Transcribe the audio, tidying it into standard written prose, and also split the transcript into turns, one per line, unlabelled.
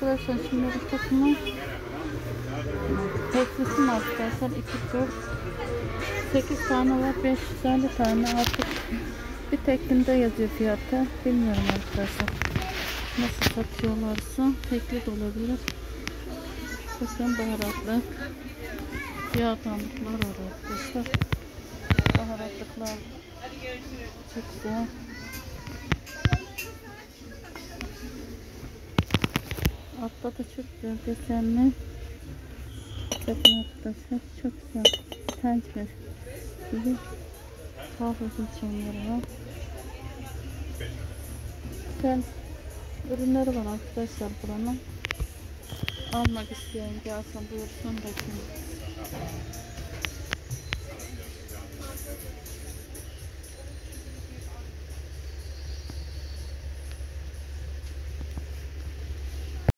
arkadaşlar şimdi bu takımı teklisi mi arkadaşlar? 2, 4, 8 tane var. 550 tane artık bir teklinde yazıyor fiyatı. Bilmiyorum arkadaşlar. Nasıl satıyorlarsa tekli de olabilir. Bakın baharatlı yağdanlıklar var arkadaşlar. Baharatlıklar çok güzel. Altta da çok güzel desenli. Bakın arkadaşlar çok güzel. Tencere gibi kahve çamları var. Güzel ürünleri var arkadaşlar buranın. Almak isteyen gelsin buyursun bakın.